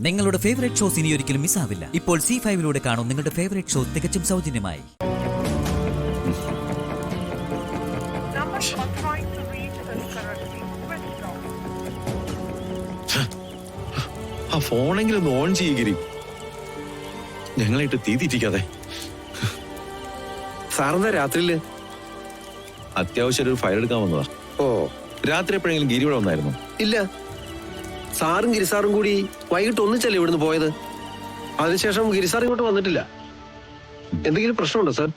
നിങ്ങളുടെ favourite shows ഇനി ഒരിക്കലും മിസ്സാവില്ല. ഇപ്പോൾ C5-ലൂടെ കാണും നിങ്ങളുടെ ഫേവറേറ്റ് ഷോ തികച്ചും സൗജന്യമായി. ആ ഫോണെങ്കിലും ഒന്ന് ഓൺ ചെയ്യഗിരി, ഞങ്ങളായിട്ട് തീ തീറ്റിക്കാതെ. സാറെന്താ രാത്രിയില്? അത്യാവശ്യം ഒരു ഫയൽ എടുക്കാൻ വന്നതാ. ഓ, രാത്രി എപ്പോഴെങ്കിലും ഗിരി ഇവിടെ വന്നായിരുന്നു? ഇല്ല. സാറും ഗിരിസാറും കൂടി വൈകിട്ട് ഒന്നിച്ചല്ലേ ഇവിടുന്ന് പോയത്. അതിനുശേഷം ഗിരിസാർ ഇങ്ങോട്ട് വന്നിട്ടില്ല. എന്തെങ്കിലും പ്രശ്നമുണ്ടോ സാർ?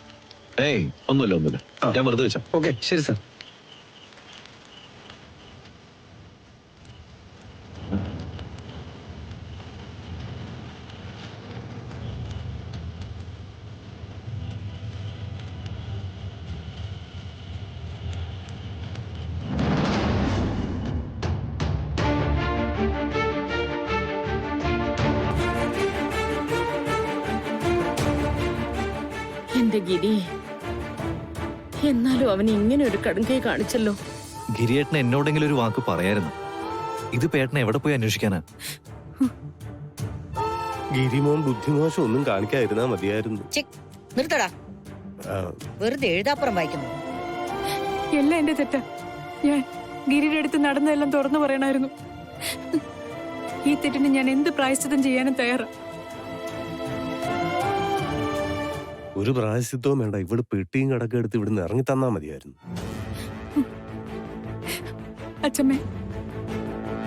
ഏയ്, ഒന്നുമില്ല. ഞാൻ വെറുതെ വെച്ചാ. ഓക്കെ, ശരി സാർ. എന്റെ ഗിരി, എന്നാലും അവൻ ഇങ്ങനെ ഒരു കടുങ്കൈ കാണിച്ചല്ലോ. ഗിരിയേട്ടന് എന്നോടെങ്കിലും ഒരു വാക്ക് പറയായിരുന്നു. ഇത് പേട്ടനെ എവിടെ പോയി അന്വേഷിക്കാനാ? ഗിരിമോൻ ബുദ്ധിമോശം ഒന്നും കാണിക്കാതിരുന്നാ മതിയായിരുന്നു. നിർത്തടാ, വെറുതെ എഴുതാപ്പുറം വായിക്കുന്നു. എല്ലാം എന്റെ തെറ്റാ. ഞാൻ ഗിരിയുടെ അടുത്ത് നടന്നതെല്ലാം തുറന്നു പറയണമായിരുന്നു. ഈ തെറ്റിന് ഞാൻ എന്ത് പ്രായശ്ചിത്തം ചെയ്യാനും തയ്യാറാ. ഒരു പ്രായശ്ചിത്തവും വേണ്ട, ഇവിടെ പെട്ടിയും കടക്കെ എടുത്ത് ഇവിടുന്ന് ഇറങ്ങി തന്നാ മതിയായിരുന്നു. അച്ഛമ്മേ,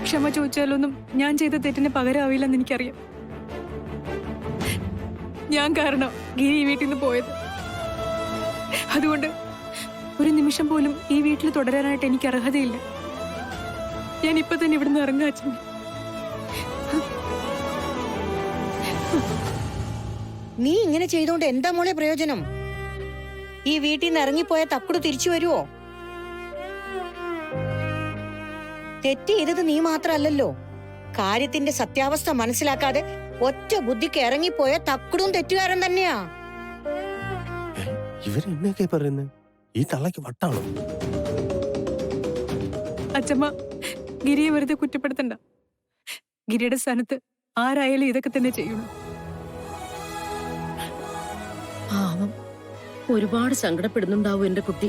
ക്ഷമ ചോദിച്ചാലൊന്നും ഞാൻ ചെയ്ത തെറ്റിന് പകരമാവില്ലെന്ന് എനിക്കറിയാം. ഞാൻ കാരണം ഗിരി ഈ വീട്ടിൽ നിന്ന് പോയത്. അതുകൊണ്ട് ഒരു നിമിഷം പോലും ഈ വീട്ടിൽ തുടരാനായിട്ട് എനിക്ക് അർഹതയില്ല. ഞാൻ ഇപ്പൊ തന്നെ ഇവിടുന്ന് ഇറങ്ങാ അച്ഛമ്മേ. നീ ഇങ്ങനെ ചെയ്തോണ്ട് എന്താ മോളെ പ്രയോജനം? ഈ വീട്ടിൽ നിന്ന് ഇറങ്ങിപ്പോയ തക്കുടു തിരിച്ചു വരുവോ? തെറ്റ് ചെയ്തത് നീ മാത്രല്ലല്ലോ. കാര്യത്തിന്റെ സത്യാവസ്ഥ മനസ്സിലാക്കാതെ ഒറ്റ ബുദ്ധിക്ക് ഇറങ്ങിപ്പോയ തക്കുടും തെറ്റുകാരൻ തന്നെയാ. ഇവരെന്നൊക്കെ പറയുന്നത്? ഈ തള്ളക്ക് വട്ടാണോ? അച്ഛമ്മ, ഗിരിയെ വെറുതെ കുറ്റപ്പെടുത്തണ്ട. ഗിരിയുടെ സ്ഥാനത്ത് ആരായാലും ഇതൊക്കെ തന്നെ ചെയ്യുള്ളൂ. പാവം, ഒരുപാട് സങ്കടപ്പെടുന്നുണ്ടാവും എന്റെ കുട്ടി.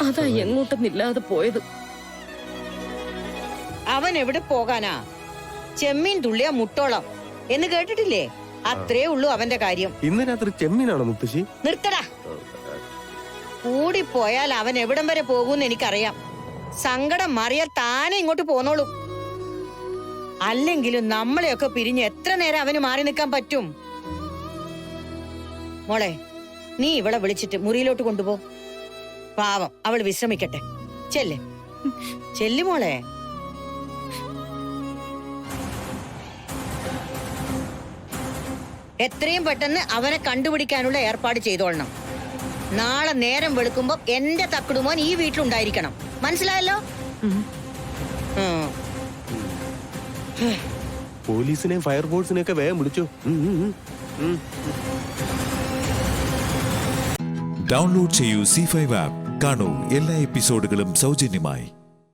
അതാ എങ്ങോട്ടൊന്നില്ലാതെ പോയത്. അവൻ എവിടെ പോകാനാ? ചെമ്മീൻ തുള്ളിയ മുട്ടോളം എന്ന് കേട്ടിട്ടില്ലേ? അത്രേ ഉള്ളൂ അവന്റെ കാര്യം. ഇന്ന് രാത്രി ചെമ്മീനാണോ മുത്തശ്ശി? നിർത്തടാ. കൂടിപ്പോയാൽ അവൻ എവിടം വരെ പോകുമെന്ന് എനിക്കറിയാം. സങ്കടം മാറിയാൽ താനെ ഇങ്ങോട്ട് പോന്നോളും. അല്ലെങ്കിലും നമ്മളെയൊക്കെ പിരിഞ്ഞ് എത്ര നേരം അവന് മാറി നിൽക്കാൻ പറ്റും? മോളെ, നീ ഇവളെ വിളിച്ചിട്ട് മുറിയിലോട്ട് കൊണ്ടുപോ. പാവം, അവൾ വിശ്രമിക്കട്ടെ. ചെല്ലു മോളെ. എത്രയും പെട്ടെന്ന് അവനെ കണ്ടുപിടിക്കാനുള്ള ഏർപ്പാട് ചെയ്തോളണം. നാളെ നേരം വെളുക്കുമ്പോ എന്റെ തക്കുടുമോൻ ഈ വീട്ടിലുണ്ടായിരിക്കണം. മനസ്സിലായല്ലോ? പോലീസിനെയും ഫയർഫോഴ്സിനെയും ഒക്കെ വേഗം വിളിച്ചു. ഡൗൺലോഡ് ചെയ്യൂ C5 ആപ്പ്. കാണൂ എല്ലാ എപ്പിസോഡുകളും സൗജന്യമായി.